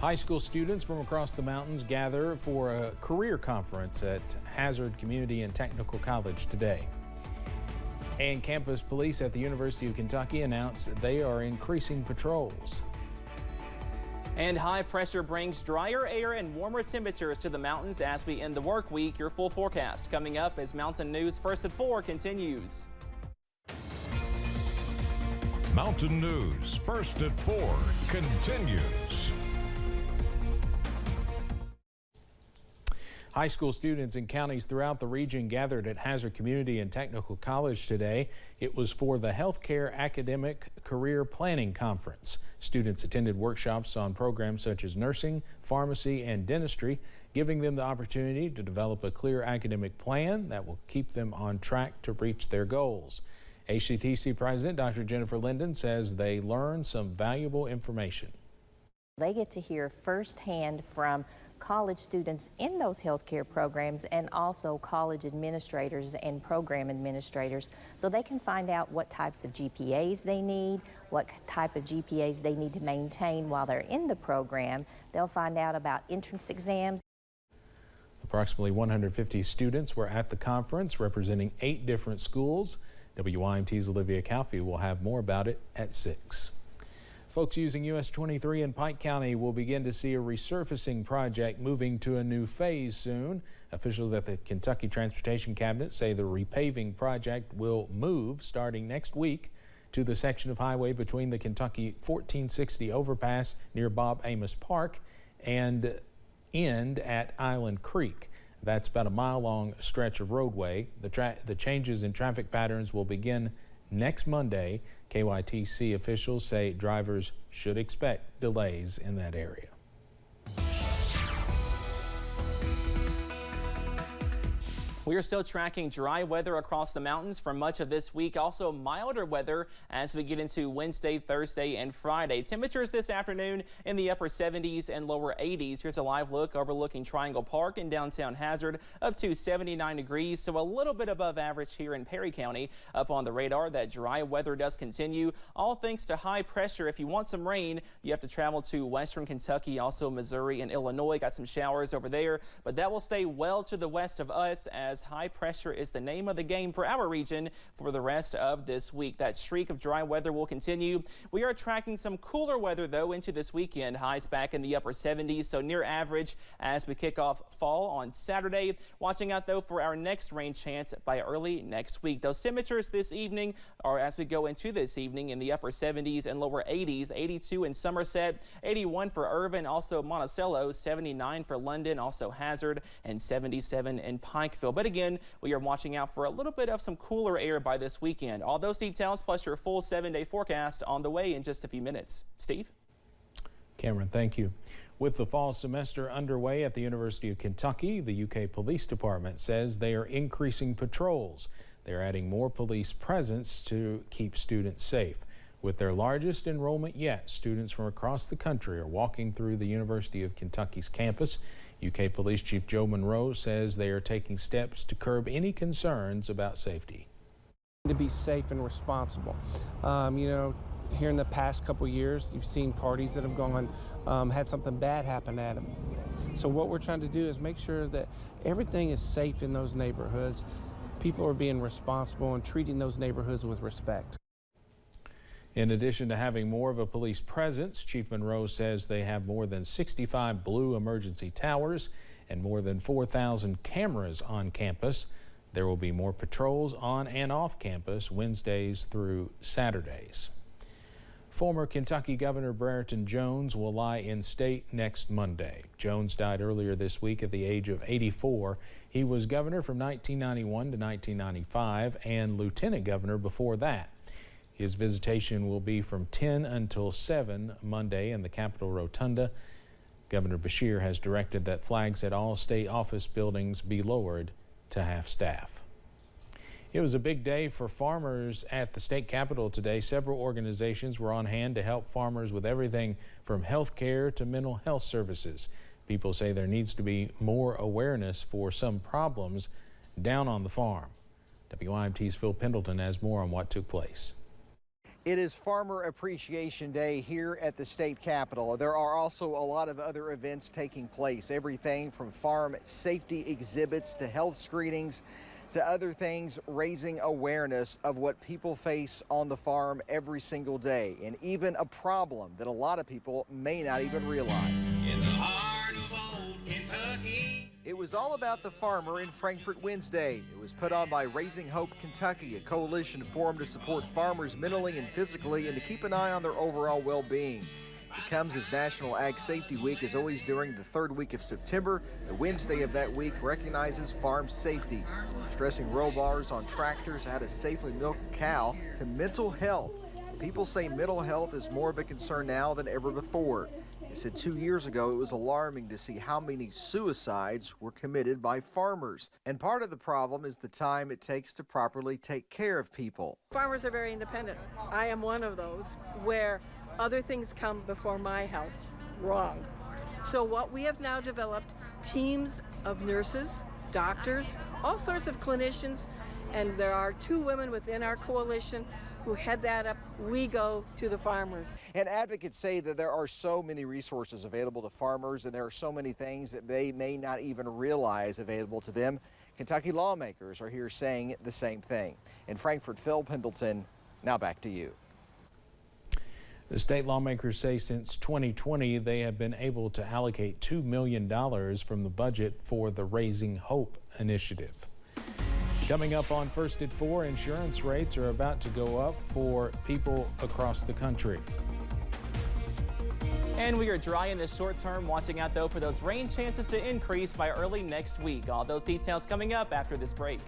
High school students from across the mountains gather for a career conference at Hazard Community and Technical College today. And campus police at the University of Kentucky announced they are increasing patrols. And high pressure brings drier air and warmer temperatures to the mountains as we end the work week. Your full forecast coming up as Mountain News First at 4 continues. Mountain News First at 4 continues. High school students in counties throughout the region gathered at Hazard Community and Technical College today. It was for the Healthcare Academic Career Planning Conference. Students attended workshops on programs such as nursing, pharmacy, and dentistry, giving them the opportunity to develop a clear academic plan that will keep them on track to reach their goals. HCTC President Dr. Jennifer Linden says they learned some valuable information. They get to hear firsthand from college students in those healthcare programs and also college administrators and program administrators, so they can find out what types of GPAs they need, what type of GPAs they need to maintain while they're in the program. They'll find out about entrance exams. Approximately 150 students were at the conference representing 8 different schools. WYMT's Olivia Calfee will have more about it at 6. Folks using US 23 in Pike County will begin to see a resurfacing project moving to a new phase soon. Officials at the Kentucky Transportation Cabinet say the repaving project will move starting next week to the section of highway between the Kentucky 1460 overpass near Bob Amos Park and end at Island Creek. That's about a mile-long stretch of roadway. The changes in traffic patterns will begin next Monday. KYTC officials say drivers should expect delays in that area. We are still tracking dry weather across the mountains for much of this week. Also milder weather as we get into Wednesday, Thursday, and Friday. Temperatures this afternoon in the upper 70s and lower 80s. Here's a live look overlooking Triangle Park in downtown Hazard, up to 79 degrees, so a little bit above average here in Perry County. Up on the radar, that dry weather does continue, all thanks to high pressure. If you want some rain, you have to travel to western Kentucky, also Missouri and Illinois. Got some showers over there, but that will stay well to the west of us as high pressure is the name of the game for our region for the rest of this week. That streak of dry weather will continue. We are tracking some cooler weather though into this weekend. Highs back in the upper 70s, so near average as we kick off fall on Saturday. Watching out though for our next rain chance by early next week. Those temperatures this evening, or as we go into this evening, in the upper 70s and lower 80s. 82 in Somerset, 81 for Irvin, also Monticello, 79 for London, also Hazard, and 77 in Pikeville. But again, we are watching out for a little bit of some cooler air by this weekend. All those details plus your full 7-day forecast on the way in just a few minutes. Steve? Cameron, thank you. With the fall semester underway at the University of Kentucky, the UK Police Department says they are increasing patrols. They're adding more police presence to keep students safe. With their largest enrollment yet, students from across the country are walking through the University of Kentucky's campus. UK Police Chief Joe Monroe says they are taking steps to curb any concerns about safety. To be safe and responsible. You know, here in the past couple years, you've seen parties that have gone, had something bad happen at them. So what we're trying to do is make sure that everything is safe in those neighborhoods. People are being responsible and treating those neighborhoods with respect. In addition to having more of a police presence, Chief Monroe says they have more than 65 blue emergency towers and more than 4,000 cameras on campus. There will be more patrols on and off campus Wednesdays through Saturdays. Former Kentucky Governor Brereton Jones will lie in state next Monday. Jones died earlier this week at the age of 84. He was governor from 1991 to 1995 and lieutenant governor before that. His visitation will be from 10 until 7 Monday in the Capitol Rotunda. Governor Beshear has directed that flags at all state office buildings be lowered to half-staff. It was a big day for farmers at the state capitol today. Several organizations were on hand to help farmers with everything from health care to mental health services. People say there needs to be more awareness for some problems down on the farm. WYMT's Phil Pendleton has more on what took place. It is Farmer Appreciation Day here at the state capitol. There are also a lot of other events taking place, everything from farm safety exhibits to health screenings to other things, raising awareness of what people face on the farm every single day, and even a problem that a lot of people may not even realize. In the heart of old Kentucky. It was all about the farmer in Frankfort Wednesday. It was put on by Raising Hope Kentucky, a coalition formed to support farmers mentally and physically and to keep an eye on their overall well-being. It comes as National Ag Safety Week is always during the third week of September. The Wednesday of that week recognizes farm safety, stressing row bars on tractors, how to safely milk a cow, to mental health. People say mental health is more of a concern now than ever before. They said 2 years ago it was alarming to see how many suicides were committed by farmers. And part of the problem is the time it takes to properly take care of people. Farmers are very independent. I am one of those where other things come before my health. Wrong. So what we have now developed, teams of nurses, doctors, all sorts of clinicians, and there are 2 women within our coalition who head that up. We go to the farmers. And advocates say that there are so many resources available to farmers and there are so many things that they may not even realize available to them. Kentucky lawmakers are here saying the same thing. In Frankfort, Phil Pendleton, now back to you. The state lawmakers say since 2020 they have been able to allocate $2 million from the budget for the Raising Hope initiative. Coming up on First at 4, insurance rates are about to go up for people across the country. And we are dry in the short term, watching out though for those rain chances to increase by early next week. All those details coming up after this break.